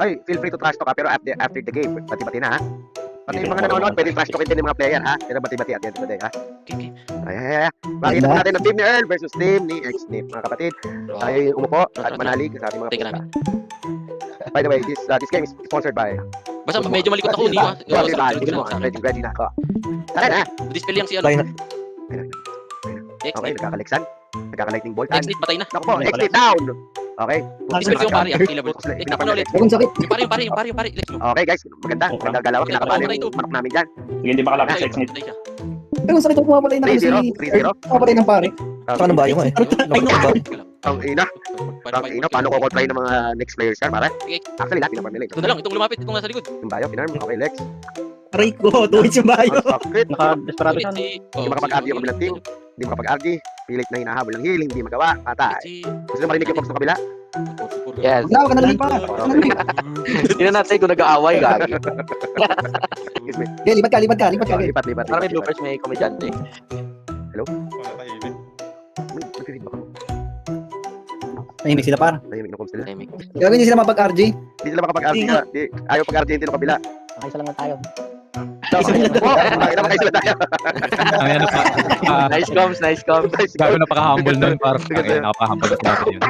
Ay, feel free to trash talk ha, pero after the game, bati-bati na ha. Pati yung mga nanonood, pwede trash talkin din yung mga player ha. Pero bati-bati at the end of the day ha. Okay. Ay. Makikita po natin ang team ni Earl versus team ni X-Nip. Mga kapatid, tayo yung umupo at manalig sa ating mga Teka pusa. namin. By the way, this game is sponsored by... Basta medyo malikot ako, hindi ba? Ready na ako. Tara na! Dispel yung si ano. Okay, nagkakaleksan. Nagkaka-lightning bolt. Exit, patay na. Naku po, exit down! Okay. Dispel yung pari, unskillable. Tignan ko na ulit. Ang sakit. Yung pari. Let's go. Okay guys, maganda galaw. Kinakabahan yung manok namin dyan. Sige, hindi makalapit sa X-Nip. Patay siya. Pero ang sakit ako pumapatay na kasi 3-0. pumapatay ng pare. Saka ng bayo ko eh. Ay, no. Ang ina. Ang ina, paano ko try ng mga next players yan, pare? Actually, lahat pinapar nila. Ito na lang, itong lumapit, itong nasa likod. Yung bayo, pinarm. Okay, Lex. Aray ko, tuwid yung bayo. Ang sakit. Naka-desperado siya. Hindi makapag-argue yung kabilang team. Hindi makapag-argue. Pilit na hinahabol ng healing. Hindi magawa. Patay. Gusto na marinig yung box ng kabila? Yes. Wala ka nalilipa. Tingnan natin kung nag-aaway, gagi. Excuse me. Okay, lipat ka. Lipat. Parang may bloopers, may komedyante. Nag-feed ba ako? Tahimik sila par. Tahimik na sila. Timing. Gagawin hindi sila mapag-RG. Hindi sila makapag-argue. Ayaw pag-argue yung kabila. Okay, isa lang tayo. Makita sila tayo. Ang ano pa, Nice comms. gago napaka-humble nun, par. Ang napaka-humble na sinabi yun.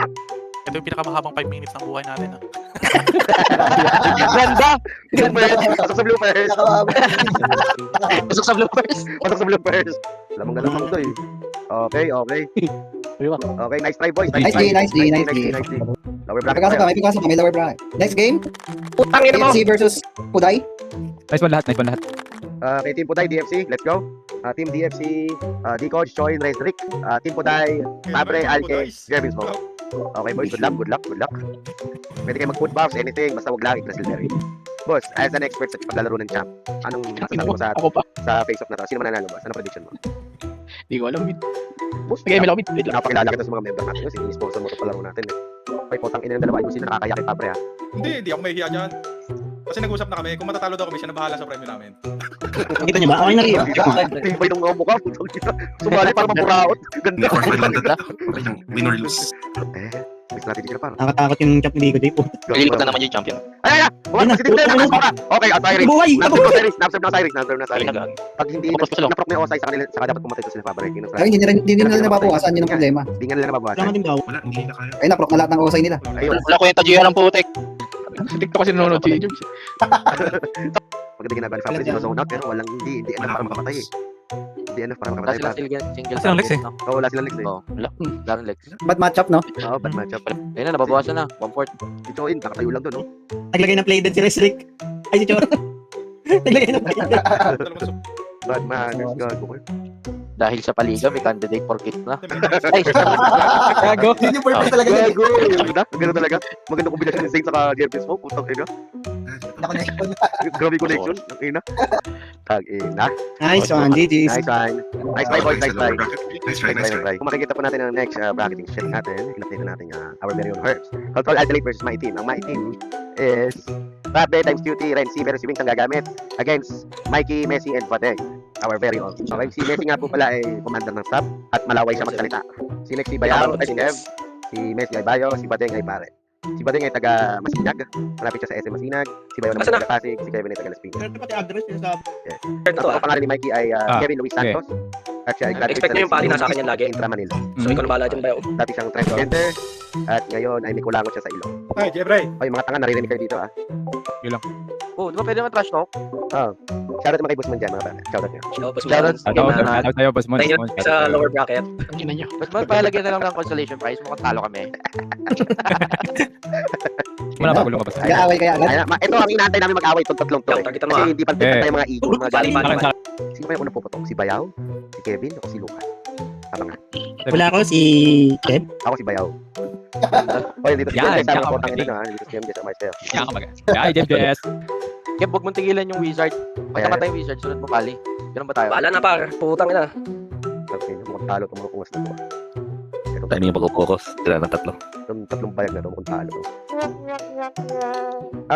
Ito yung pinakamahabang 5 minutes ng buhay natin. Ganda! Pasok sa bloopers. Pasok sa bloopers. Pasok sa bloopers. Lamang to eh. Okay. Okay, nice try boys. Nice D. Lower bracket. May pagkasa pa, may lower bracket. Next game, Putang ina mo! DFC versus Puday. Nice one lahat. Okay, Team Puday, DFC, let's go. Team DFC, D-Coach, Choi, Rick. Team Puday, Fabre, Alke, Jervis Mo. Okay boys, good luck. Pwede kayo mag-put buffs, anything, basta wag lang i-Grasselberry. Boss, as an expert sa paglalaro ng champ, anong masasabi mo sa face-off na to? Sino mananalo boss? Ano prediction mo? Hindi ko alam. Boss, Sige, may lobby. napakilala kita sa mga member natin. Sige-sponsor mo ito palaro natin. Ay, potang ina ng dalawa. Yung sino nakakaya kay Fabre ha? Hindi ako mahihiya dyan. Kasi nag-usap na kami, kung matatalo daw kami, siya na bahala sa premyo namin. Nakita niyo ba? Okay na rin. Tibay ng mga mukha. Sumali para mapuraot. Ganda. Win or lose. Miss natin dito para. Nakatakot yung champ ni Nico J. Nililikot na naman yung champion. Ay! Buwan, si Tintin na okay, Osiris. Buhay! Snapserve na Osiris. Pag hindi na-proc na yung Osiris, saka dapat pumatay to sila Fabre. Ay, hindi nila nababawasan, yun ang problema. Hindi nga nila nababawasan. Wala, hindi na kaya. Ay, naproc na lahat ng osay nila. Ayun. Wala ko yung tajihan ng putek. TikTok kasi nanonood si James. Maganda ginagawa ni Fabre, sinozone out, pero walang hindi enough para makamatay eh. Hindi enough para Wala makamatay. silang single. Silang Lex eh. Oo, wala silang Lex eh. Oo, wala. Daming Lex. Bad matchup, no? Oo, bad matchup. Ayun na, nababawasan na. 1/4. Si Choin, kakatayo lang doon, no? Naglagay ng play dead si Resrick. Ay, si Chor. Naglagay ng play dead. Bad manners, gago. Dahil sa paliga, may candidate for kick na. Ay, Gago. Yun yung purpose talaga niya. Gago! Maganda talaga. Maganda kombinasyon ng Saints saka Jervis mo. Putang ina. Grabe connection. Ang ina. Tag ina. Nice one, GG's. Nice one. Nice try, boys. Nice try. Nice try. Kung makikita po natin ang next bracketing shit natin, in-update na natin our very own Herbs. Control Adelaide versus my team. Ang my team is Fabre times QT, Renzi versus Wings ang gagamit against Mikey, Messi, and Fateng. Our very own. Okay, si Messi nga po pala ay commander ng sub at malaway siya magsalita. Si Next si Bayaw, ay si Kev, si Messi ay Bayo, si Fateng ay Pare. Si Fateng ay taga Masinag, malapit siya sa SM Masinag. Si Bayaw naman ay taga Pasig, si Kevin ay taga Las Piñas. Pati address yun sa... At ang pangalan ni Mikey ay Kevin Luis Santos. At siya ay graduate Expect sa niyo yung pari Las nasa akin yan lagi. Intra Manila. So, ikaw na bahala dyan ba yun? Dati siyang transgender at ngayon ay may kulangot siya sa ilong. Ay, Jebray. Ay, mga tanga, naririnig kayo dito ah. Oh, di ba pwede naman trash talk? Shoutout mga kay Busman dyan, mga bata. Shoutout nyo. Shoutout sa'yo, boss mo. Tayo sa lower bracket. Ang ina nyo. Ba't ba palagyan na lang ng consolation prize? Mukhang talo kami. Muna pagulo ka ba sa'yo? Nag-aaway kaya agad? Ito ang inaantay namin mag-away itong tatlong to. Targetan mo Kasi ah. hindi pa tayo mga ego, mga galing. Bali, Akin sa Sino ba yung unang puputok? Si Bayaw? Si Kevin? O si Lucas? Abangan. Wala ko si Kev. Ako si Bayaw. O, dito si Yan, Jem. Sa yan mga ka potang magaling. ino ha. Dito si Jem. Sa Marcel. Yan ka mag. Ay, JBS. Kaya huwag mong tigilan yung wizard. Pag namatay yung wizard, sunod mo pali. Ganun ba tayo? Bahala na par. Putang ina. Okay, mukhang talo itong mga kungas na to. Itong Tayo yung pag-focus. Sila ng tatlo. tatlong bayag na to, mukhang talo to.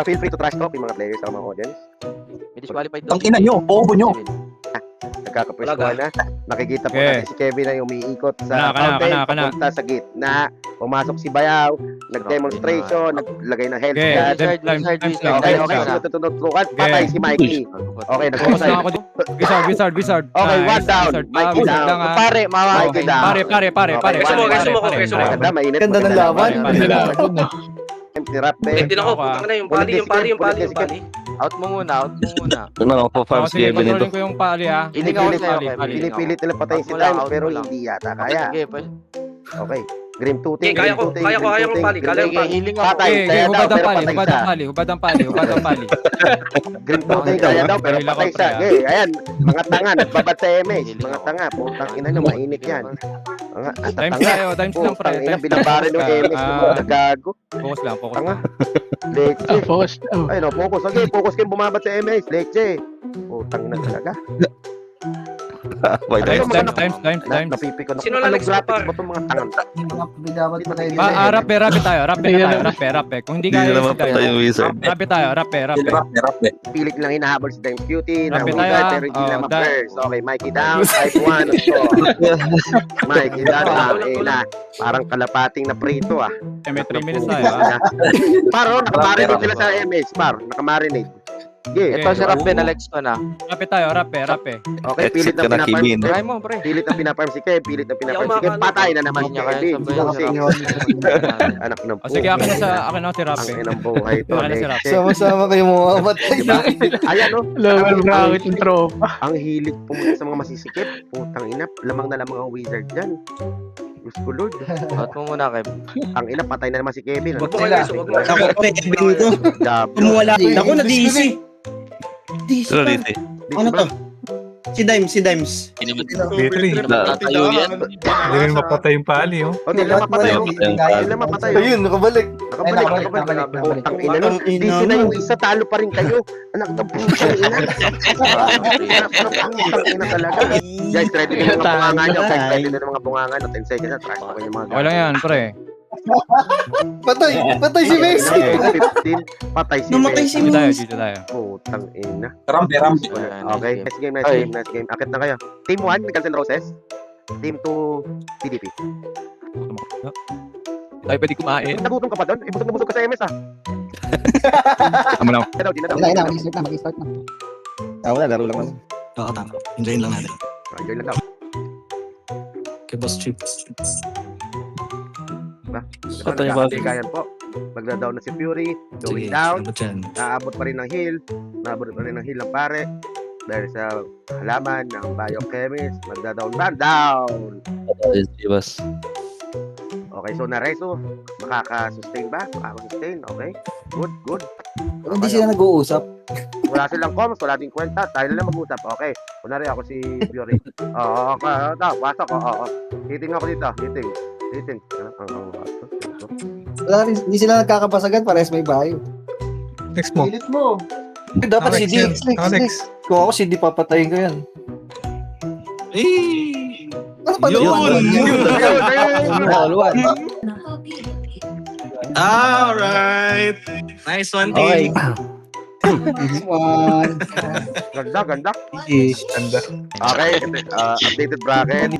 Feel free to trash talk yung mga players sa mga audience. May disqualified Ang ina nyo, bobo nyo. Nagkakapwestuhan na. Nakikita po Okay. natin si Kevin na umiikot sa Kana. fountain, papunta sa gitna. Pumasok si Bayaw, nag-demonstration, naglagay ng health Okay, guard. time, time, Wizard, time, wizard. Okay, time, okay, time. sino tutunugan? Patay si Mikey. Okay, Focus nag-focus lang ako dito. Wizard. Okay, Nice, one down. wizard. Mikey Wizard down. lang, ah. Pare, mawa. Mikey down. Pare. Okay, Gusto mo, gusto mo, gusto mo. Maganda, mainit. Ganda ng maganda. laban. Maganda. Si Rapbe. Ulit din ako. Putang ina, yung pali, yung pali, yung pali, yung pali. Out mo muna. Ano ako po, farm si Sige, Kevin ito. controlling ko yung pali ah. Iling ako Pinipilit- sa'yo, Kevin. Pinipilit nila patayin si Out mo lang, Dimes out pero mo lang. hindi yata kaya. Sige, pa. Okay. Grim Okay, tooting, kaya ko, Grim kaya ko, tooting, kaya kong pali, kaya Grim kong Sige, pali. healing ako. Patay. Okay, Kaya daw, hubad ang pero pali, patay hubad siya. ang pali, hubad ang pali, hubad ang pali. Grim tooting, kaya daw pero Hila ko, patay siya. pre, Okay, ayan. Mga tanga, nagbabad sa MS. Mga tanga, putang ina nyo, mainit yan. Mga Times tanga. tayo, times lang pre. Putang ina, Times binabari ng MS ng mga nagago. Focus lang, focus Tanga. lang. Leche. Ay no, focus. Okay, focus kayo bumabat sa MS. Leche. Putang ina talaga. Why Ano not? Times. Napipiko na. Sino Anong Alex graphics Par? ba itong mga tangang? Rape tayo, rape. Kung hindi Hindi kaya na naman si Dimes. patay yung wizard. Rape tayo, rape. Pilit lang hinahabol si Dimes Cutie. Rapi Nahulay, tayo, pero hindi oh, na ma-first. Okay, Mikey down. 5-1. Mikey down. Na. Parang kalapating na prito ah. Eh, may 3 minutes tayo ah. Paro, nakamarinate sila sa MS. Paro, nakamarinate. Yeah, Ito si Rapbe, na-legs ko na. Rape tayo, rape. Okay, pilit Exit ka na na, pinaparm. Kimin. Try mo, pre. Pilit na pinaparm si Kev. Pilit na pinaparm si Hindi Kev. ako Patay na naman si Hindi niya kaya Kevin. sabayan si Busing. Rapbe. Anak ng O sige, akin na si Ang rape. inang buhay to. Akin na si Rapbe. Sama-sama kayo mga patay. Diba? Ayan no. Level bracket yung tropa. Ang hilig pumunta sa mga masisikip. Putang ina. Lamang na lamang ang wizard dyan. Gusto Lord. Out mo muna, Kev. Ang ina, patay na naman si Kevin. Wag mo kayo, wag mo kayo. Ako, Kevin ito. Diablo. Kumuwala. Ako na DC. Sino dito? Ano to? Si Dimes. Tatayo yan. Hindi rin mapatay yung pali, oh. O, di lang mapatay. Wala. Di lang mapatay. Ayun, nakabalik. Nakabalik. Putang ina no. DC na yung isa, talo pa rin kayo. Anak ng putang ina. Putang ina talaga. Guys, ready na yung mga bunganga nyo. Guys, ready na yung mga bunganga nyo. 10 seconds na. Trash pa yung mga Okay lang yan, pre. Patay si Messi. 15. Patay si Namatay Messi. si Dito tayo. Putang ina. Ayan, Okay, nice next game. Akit na kayo. Team 1, Guns N' Roses. Team 2, PDP. Tayo pwede kumain. Nagutom ka pa doon? Busog na busog ka sa MS ah. Tama lang. Di na daw. mag-start na. Wala, laro lang naman. Oo, tama. Enjoyin lang natin. Enjoy lang daw. Kay Boss Chip. Kayan po. Magda-down na si Fury. Going down. Naabot pa rin ng heal. Naabot pa rin ng heal ng pare. Dahil sa halaman ng biochemist. Magda-down ba? Down! Chivas. Okay, so na-reso. Makaka-sustain ba? Makaka-sustain. Okay. Good. Hindi sila nag-uusap. Wala silang comms, wala din kwenta. Tayo na lang mag-usap. Okay. Kunwari ako si Fury. Oo, pasok. Oo. Hiting ako dito. Hiting. Wala rin, hindi sila nagkakapasagan, parehas may bayo. Next mo. Pilit mo. Dapat Alex, si D. yan. Alex. Kung ako si D, papatayin ko yan. Ano pa Yun! Alright! Nice one, Okay. team! One. Ganda. Ganda. Okay, updated bracket.